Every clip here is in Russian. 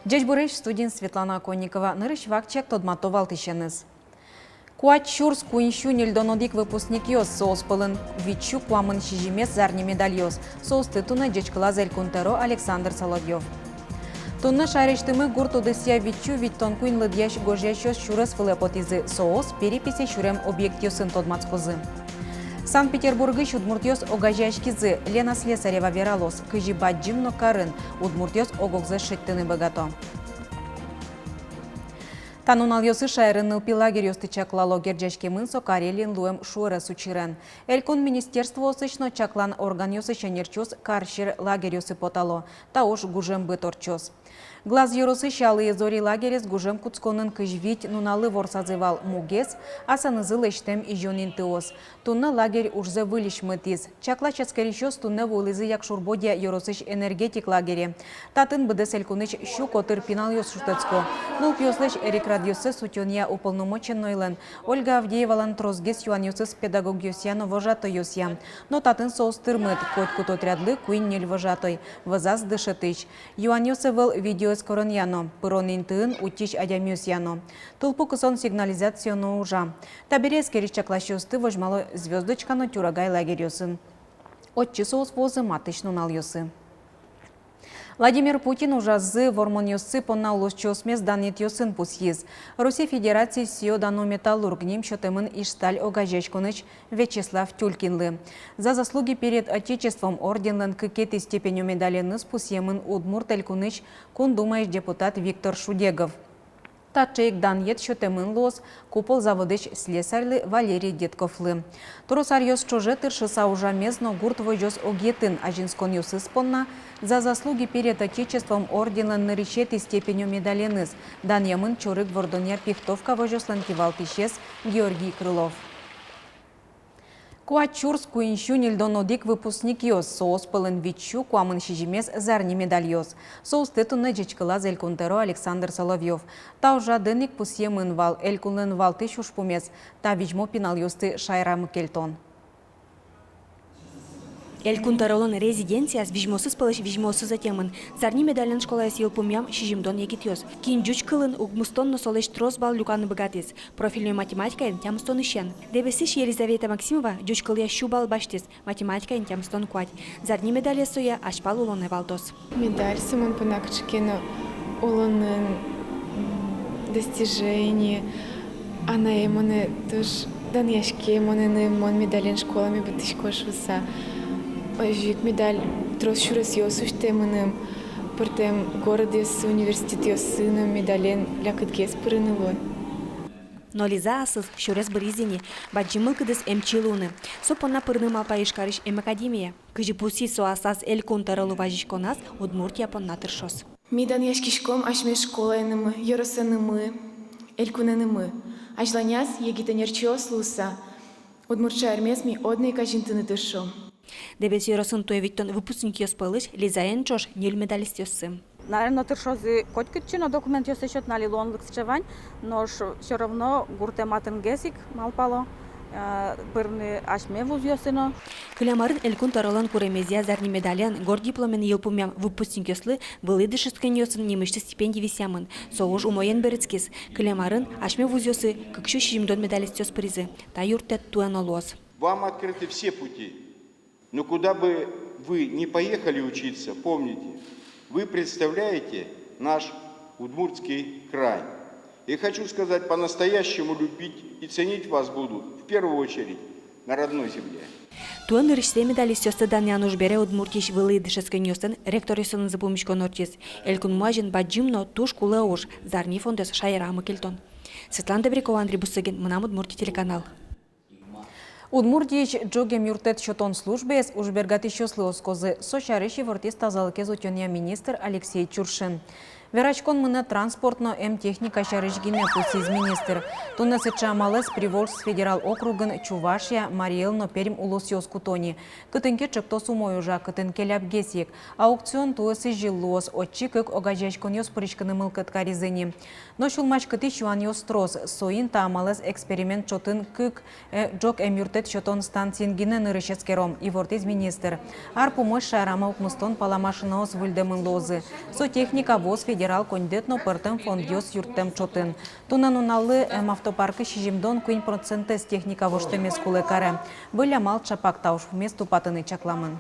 Джечбурыш студент Светлана Конникова нырыш вакчек тодматовал тишеныз. Куачурс куиншу нельдонодик выпускник йос соус пылын вичу куамын шижимес зарни медальёс. Соус тытуна джечкалазель кунтеро Александр Соловьев. Тунна шарештымы гуртудысия вичу виттон куин лыдьяш гожьящос шурас фылепотизы соус переписи шурем объектиосын тодмацкозы. Санкт-Петербургыш удмуртьос огажашкизы Лена Слесарева вералос, кыжи баджимно карын удмуртьос огогзы шеттыны богато. Танунал йосы шайрын пилагер йосты чаклало герджашки мынсо Карелин луэм шуэра сучирен. Элькон министерство осычно чаклан орган йосы шенерчос каршир лагерь йосы потало, таош гужем быторчос. Глаз йоросы шалы зори лагерес гужем куцконын кыжвить нуналы ворсазывал мугес, асанызы лештем и жонин тыос. Тунна лагерь ужзе вылиш мытиз. Чакла часкарищос тунна вулызы як шурбодия йоросыш энергетик лагере. Татын быдес элькуныч щу котыр пинал йос шутецко. Нул пьослыш Эрик радиосы сутёния уполномоченнойлен. Ольга Авдеевалан трозгес юаньосыз педагог йосяно вожато йосья. Но татын соус тырмыт, коть кутотрядлы куин нель вожатой. Вазаз дышетыч. Юаньосы выл видео скороньяно. Пыронин тын утич адямюсьяно. Тулпу кысон сигнализационно ужа. Таберез керищаклащосты вожмало звездочка на тюрагай лагерёсын. Отчы соус возы матыч нунал йосы. Владимир Путин ужазы вормоньосы понна улусчосмес данет йосын пусьез. Россия Федерации сио дано металлург ним счетымын ишталь огажечконыч Вячеслав Тюлькинлы. За заслуги перед Отечеством орденлен кыкеты степенью медалены спусьемын удмурт элькуныч кундумаеш депутат Виктор Шудегов. Татчейк данет счетымын лос купол заводыч слесарлы Валерий Детковлы. Туросар йос чоже тыршыса уже мезно гурт войжос огетын ажинскон йосы спонна за заслуги перед Отечеством орденлен наречеты степенью медаленыз. Дан ямын чорык вордоня пихтовка войжослан кивалтишес Георгий Крылов. Куачурс куиншу нельдонодик выпускник йос соус пылын вичу куамын шижимес зарни медальёс. Соус тетуны джечкала элькунтеро Александр Соловьев. Та уже дынник пусьемын вал элькунлен вал тыш ушпумес. Та вижмо пинал йосты шайра мыкельтон. Элькунтеролон резиденцияс вижмосыз пылыш вижмосыз затемын. Зарни медален школаяс елпумям шижимдон егитёс. Кин жуч кылын угмустонно солеш трос бал люканы богатес. Профильную математикаен тямстон ищен. Девесиш Елизавета Максимова жуч кылыя щубал баштес. Математикаен тямстон куать. Зарни медале соя ашпал улоны валтос. Медаль сымын пынакчыкена улонын достижение. Она емоны туш дан яшке емоны мон медален школами бытышкошуса. Жик медаль трос шурас йосуш темыным, пыртем город йосы, университет йосыным медален лякыткес пырынылой. Но лиза асыз шурас бризини, баджимыл кыдыс эмчилуны. Сопона пырным алпаишкариш эм академия. Кыжи пуси соасас элькунтарылу важишконас удмуртия понна тыршос. Мидан яшкишком ашме школайнымы, йоросынымы, элькунанымы. Ажланяс егитанерчиос луса. Удмуртша армесми одный кажинтыны тыршом. Дебес йоросын туевиттон выпускник йос пылыш, лизаен чош нель медалист йосы. Наверное, тыршозы хоть кычино документ йосы счет нали лонлык счевань, но все равно гурте матен гесик малпало, пырны ашме вуз йосыно. Кылямарын элькун таралан куремезия зарни медальян гор дипломен елпумям выпускник йослы вылыдышысткен йосын немышты стипендий висямын. Соуж умоен берецкис. Кылямарын ашме вуз йосы кыкшу шижимдон медалист йос призы. Та юртет туэнолос. Вам открыты все пути. Но куда бы вы ни поехали учиться, помните, вы представляете наш удмуртский край. И хочу сказать, по-настоящему любить и ценить вас будут, в первую очередь, на родной земле. Туан рыште медалист йосты дан януш бере удмуртиш вылыдышескен йостын ректор йосын запомничкон ортис. Элькун мажин баджимно туш кулы уж зарни фондес шайрамы кельтон. Светлана Добрякова, Андрей Бусыгин, Мынам Удмуртия телеканал. Удмуртич джогем юртет счетон службес ужбергати щослы оскозы сочарыщи вортис тазалыке зотёния министр Алексей Чуршин. Верачкон мына транспортно техника шарыжгине пусиз министр. Туннасы чамалес Приволжск федерал округын Чувашия, Мариэлно Пермь улусиос кутони. Кытынке чыкто сумой уже, кытынке ляпгесик. Аукцион туысы жилос, отчикык огажачкон йос прышканы мылкыт каризыни. Но шулмач кыты шуан йос трос, соин таамалес эксперимент чотын кык джок эмюртет шотон станциингине нырышецкером, и вортиз министр. Ар помощь шарама укмустон паламашынаос выльдемын лозы. Со техника воз федерал федерал кондетно пыртым фондиос юрттем чотын. Тунан уналлы автопаркы шижимдон 5% техника воштемес кулekare. Были мал чапак тауш вместо патыны чакламын.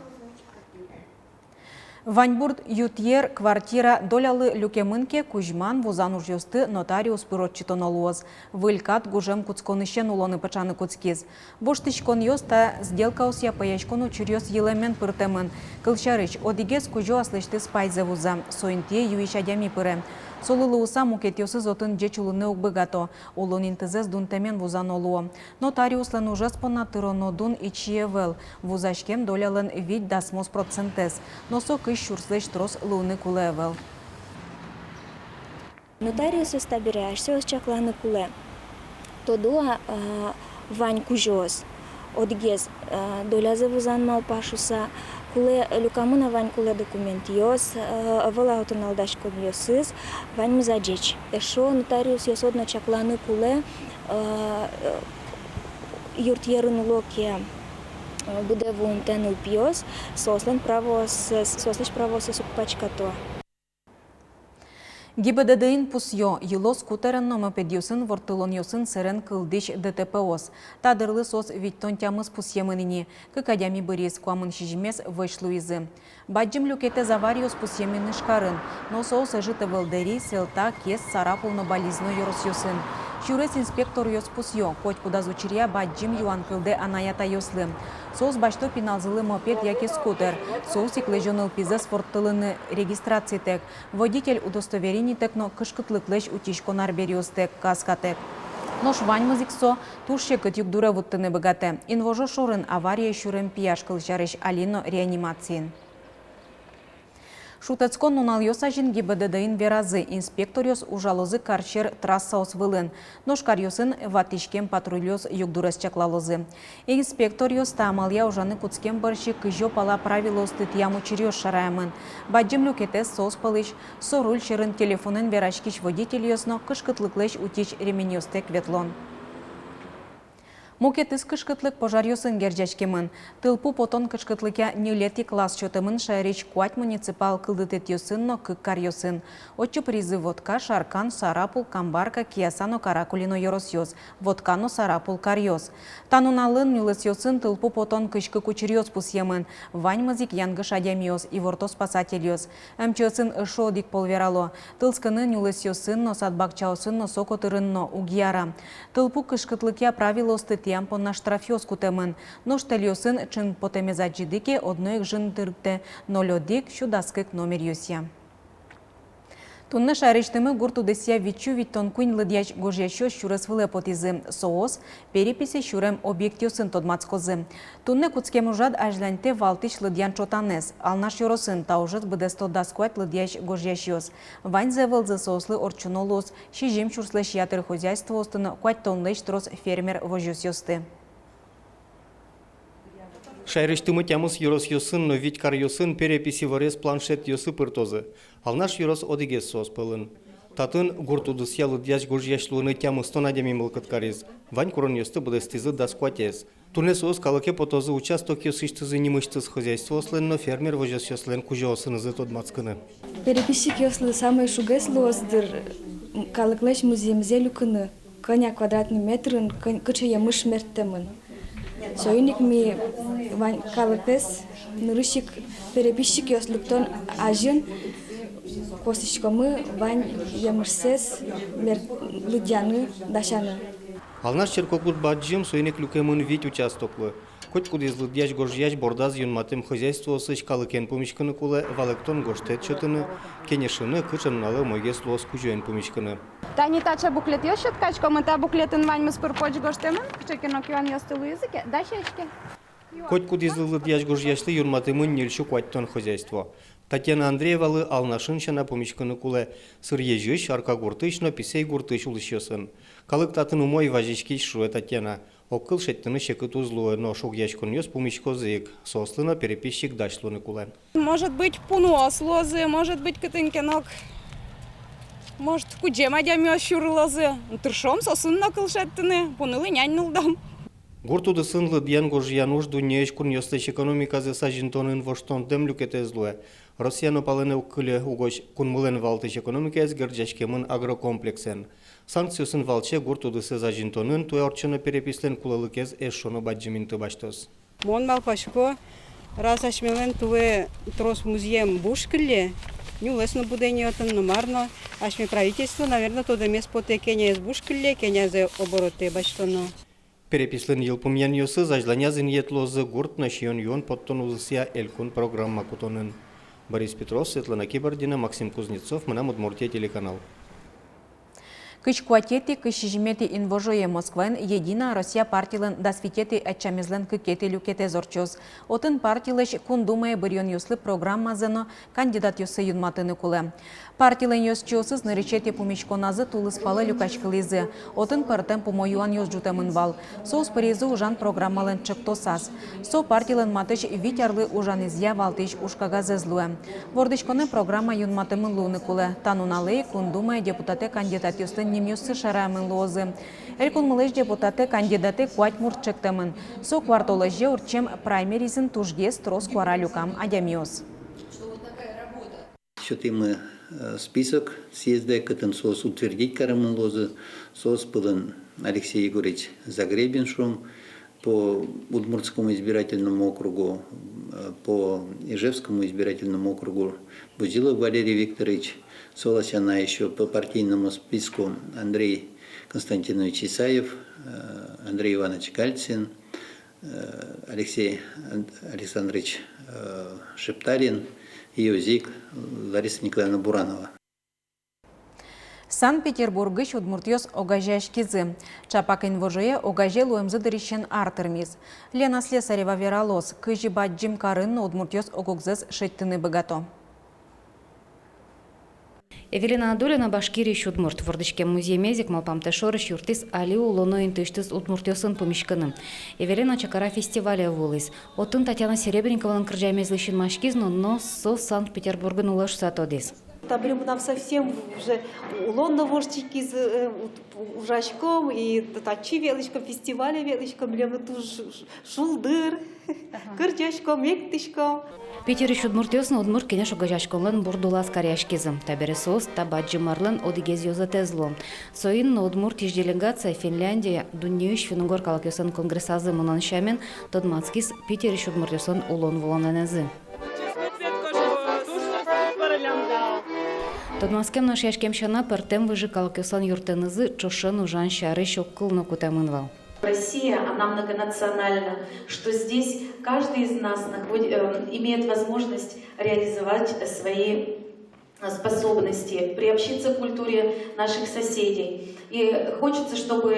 Ваньбурд ютьер квартира долялы люкемынке Кузьман вузан ужьосты нотариус пыротчитон олуоз. Вылькат гужем куцконышен улоны пачаны куцкиз. Боштычкон йоста сделка усья паяшкону чурьос елемен пыртемын. Кылчарыч одигес кужо аслышты спайзе вуза. Соинтие юишадями пыры. Солылы уса мукетиосыз отын жечулыны угбыгато. Улон интезес дунтемен вузан олуо. Нотариуслен уже спонатыроно дун ичиевел. Вузашкем долялын вид дасмос процентес. Носо кыш шурслеш трос луны кулевел. Нотариус стабиряшся чакланы куле. Тодуа вань кужос. Одгез долязы вузан малпашуса. Куле люкамына вань куле документиос, вала отоналдашкон йосыз, вань мзаджич. Эшо нотариус йосодно чакланы куле юртьерын локе буде вунтен упиос, сослен правос сукпачкато. ГИБДД-ин пусьё, елос кутерен номопедиусын вортылон йосын серен кылдыш ДТПОс. Тадырлы сос виттон тямыз пусьемынини, кыкадями бырис куамын шижимес вышлуизы. Баджим люкете завариос пусьемыны шкарын, но соус эжите велдери, селта, кес, сарапулно болизно йорос йосын. Чурес инспектор йос пусьё, коть куда звучиря баджим юан кылде анаята йослы. Соус башто пиналзылы мопед яки скутер. Соус иклежоныл пизес вортылыны регистрации тек. Водитель удостоверений текно кышкытлыклеш утишконар бериостек, каскатек. Нош ваньмызиксо турше кытюк дуре вуттыны богате. Инвожо шорын авария шурем пияш кылчарыш алино реанимациин. Шутецкон нунал йосажин ГИБДД-ин веразы инспекториос ужалозы карчер трассаос вылын. Ношкар йосын ватишкем патрульоз югдурес чаклалозы. Инспекториос таамалия ужаны куцкем барши кыжо пала правилос тытьяму чириос шараямын. Баджим люкетес соус палыш, соруль шерын телефонын верашкиш водитель йосно кышкытлыклеш утич ременьостек ветлон. Мукетыс кышкытлык пожар йосын герджачкемын. Тылпу потон кышкытлыке нилети класс чотымын шайрич куать муниципал кылдытет йосынно кыккар йосын. Отчу призы водка, шаркан, сарапул, камбарка, киясано каракулино йорос водкано сарапул карьос. Тануналын нилыс йосын тылпу потон кышкы кучерьос пусьемын. Ваньмызик янгыш адямиос и ворто спасательос. Мчосын ышо дик полверало. Тылскыны нилыс йосынно садбакчаосынно сокотырынно угияра. Тылпу кышкытлыке правилосты тиампо на штрафиос кутемын. Но штельосын чин потемезаджидике одноих жын тыркте нолодик шудаскык номер йосия. Тунны шариштымы гурту десия вичу виттон куин лыдяч гожьящо шурес вылепотизы. Соос переписи шурем объектиосын тодмацкозы. Тунны куцкем ужад ажлянте валтиш лыдян чотанес. Алнаш йоросын таужет бдесто даскуать лыдяч гожьящос. Вань зевелзы соослы орчунолос, шижим шурслеш ятыр хозяйство остыны куать тонлеш трос фермер вожьосьосты. Шайрыштымы тямыз юрос йосын, но ведь кар йосын переписи варес планшет йосы пыртозы. Алнаш юрос одигес сос пылын. Татын гуртудыс ялы дяж гуржьяшлуны тямыз тонадями мылкыткарез. Вань курон йосты бдестизы даскуатез. Турне сос калыке потозы участок йосыштызы немыштыз хозяйство ослен, но фермер вожос йослен кужо осынызы тодмацкыны. Переписчик йослы самый шугэслы оздыр калыклеш музеемзе люкыны. Коня квадратный метрын кычы ямыш мерттемын. Союник ми вань калыпес нырышик переписчик йослыктон ажын косичкомы вань ямырсес мер лыдяны дашаны. Алнаш черкокут баджим союник люкемын ведь участоклы. Хоть куда из лыдяч гожьяч бордаз юнматым хозяйство сыч калыкен помещканы куле валектон гоштет чотыны кенешыны кычынналы мойгес лос кужуен помещканы. Тани тача буклет йощет качком, та буклетін вань мыс пырпоч гоштемын, кчекено кюан йостылу языке, да щечке? Хоть куда из лыдяч гожьячлы юнматымын нельшу куаттон хозяйство. Татьяна Андреевалы алнашыншана помещканы куле сыр ежыш, арка гуртыш, но писей гуртыш улышьосын. Калык татын умой важички шуе Татьяна. Окыл шеттыны шекыт узлуе, но шугьячкон йос помещко зык. Сослына переписчик дашлуны куле. Может быть пунуос лозы, может быть кытынкенок. Может куджема дямё щурлозы. Тыршом сосын накыл шеттыны, пунылы нянь нылдам. Гуртуды сынлы диян гожьян уж дуньяш кун йостыш экономика за сажинтонын воштон дем люкете злуе. Россияно палыны уккылы угоч кунмылен валтыш экономика эзгер жашкемын агрокомплексен. Санкциясын валче гурт удысы зажинтонын туя орчыны перепислен кулылыкез эшоны баджиминты баштоз. Мон малпашко раз ашмелен туе трос музеем бушкыле, не улесно будение отын марно, ашме правительство, наверное, туда мест поте Кения из бушкыле, Кения за обороты баштоно. Перепислен йылпумян йосы зажланя зиньетлозы гурт нашион йон подтон узысия элькун программа кутонын. Борис Петров, Светлана Кибардина, Максим Кузнецов, Мына Удмуртия телеканал. Кыч куатети, кыч жимети инвожое Москвен, едина Россия партилын дасвитети әччамезлен кыкети люкете зорчоз. Отын партилыш кундумае бырьон юслы программа зено кандидат юсы юнматыны кулы. Партилын юсчосыз наречети пумичконазы тулыспалы люкачкылызы. Отын партем помоюан юс жутамын бал. Соус паризы ужан программалын чыктосаз. Со партилын матыш витярлы ужан изя валтыш ушкагазы злуэ. Вордышконы программа юнматымын луны кулы. Тануналый кундумае депутаты кандидат юслын немюсы шарамын лозы. Элькун мылыш депутаты кандидаты куать мурчыктымын. Со квартолыжы урчем праймеризын тужгес трос куара люкам адямиос. Мы список съезда, который сос утвердить карамын лозы, сос был Алексей Егорович Загребин по Удмуртскому избирательному округу, по Ижевскому избирательному округу Бузилов Валерий Викторович, солась она еще по партийному списку Андрей Константинович Исаев, Андрей Иванович Кальцин, Алексей Александрович Шептарин, Иозик, Лариса Николаевна Буранова. Санкт-Петербургыш удмуртьёс огажаш кизы. Чапакин вожое огаже луэмзы дырищен артермиз. Лена Слесарева вералос, кыжи баджим карын удмуртьёс огогзыз шеттыны богато. Эвелина Адулина Башкирий Удмурт Вордышке музей мезик малпамте шорыш юртис али улоноин тыштыс удмуртёсын помешканы. Эвелина Чакара фестиваля вулыс. Отын Татьяна Серебренкованың кыржаймезлышын машкизну, но со Санкт-Петербургын улаш сатодис. Там нам совсем уже улонно вожчики из ужачком и тачи величком фестиваля величком лемы туж шулдыр кырчачком мектишком. Питер еще удмуртёсын удмурт кенеш огажашконлан бурдулас каряшкизм. Табересос табаджимарлан одигез йозатезло. Соин удмурт иш делегация Финляндия дуньюш финугор калакёсын конгрессазы мунан шамен тодмацкис Питер еще удмуртёсын улон воланенезы. Тодмаскем наш яшкем шана партем выжи калакёсан юртенезы чошен ужан шары шоккыл нокутамынвал. Россия, она многонациональна, что здесь каждый из нас имеет возможность реализовать свои способности, приобщиться к культуре наших соседей. И хочется, чтобы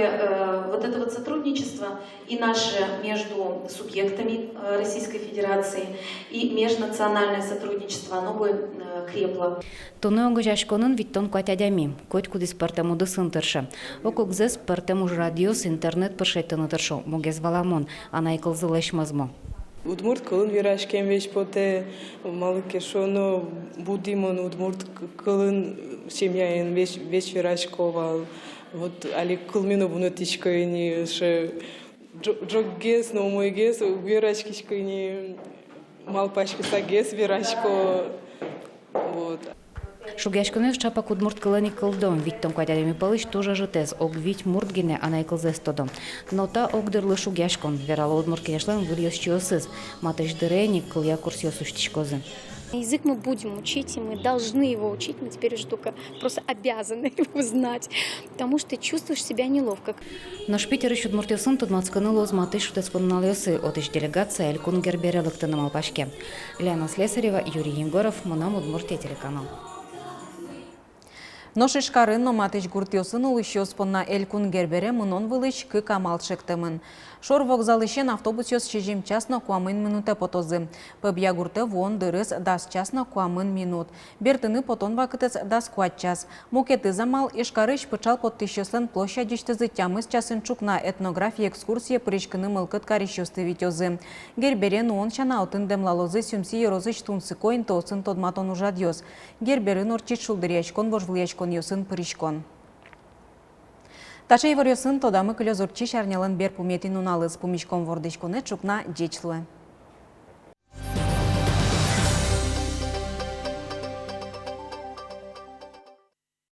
вот это вот сотрудничество и наше между субъектами Российской Федерации, и межнациональное сотрудничество, оно бы крепло. Тону огажашконын виттон куатядями, коть кудис партему дысын тырша. Окогзес партему радиос интернет пыршайтыны тыршо, могез валамон, анайкылзылэш мазмо. Удмурт кылын вирашкен вещь поте малыкешоно будимон удмурт кылын семьяин вещь вирашковал. Вот али кылмину бунутичкайни ше джоггес но мойгес вирашкичкайни малпашки сагес вирашко вот. Шугяшконев чапак удмурт кылани кылдом, виттон куатядами палыш тоже житез, ог вить муртгине анайкылзес тодом. Но та огдырлы шугяшкон, верала удмурт кенешлен вырьёс чиосыз, матыш дырени кылья курсиос уштичкозы. Язык мы будем учить, и мы должны его учить, мы теперь уже только просто обязаны его знать, потому что ты чувствуешь себя неловко. Наш Питер еще удмуртёсын тодмацканы лоз матыш утеспонналёсы отыш делегация элькун герберелыкты на Малпашке. Лена Слесарева, Юрий Егоров, Мына Удмуртия телеканал. Ношиш карынно матыш гуртёсын улышёс понна элькун гербере мынон вылыш кы камал шектымын. Шор вокзалышен автобус ёс шежим часно куамын минуте потозы. Пыбья гурте вон дырыс дас часно куамын минут. Бертыны потон вакытыз дас куат час. Мукеты замал ишкарыш пычал подтыщёсын площадиштызы тямыз часын чукна этнография экскурсия прышкыны мылкыт карышёсты витёзы. Гербере нуон шана отын демлалозы сюмси ерозыш тунсы койн тосын тодматон ужад ёс. Герберы норчит шулдырячкон вожвлячкон ёсын прышкон. Ташей варёсын тодамы кылёзурчи шарнялын бер пуметин уналыз пумишком вордышконе чукна жечлы.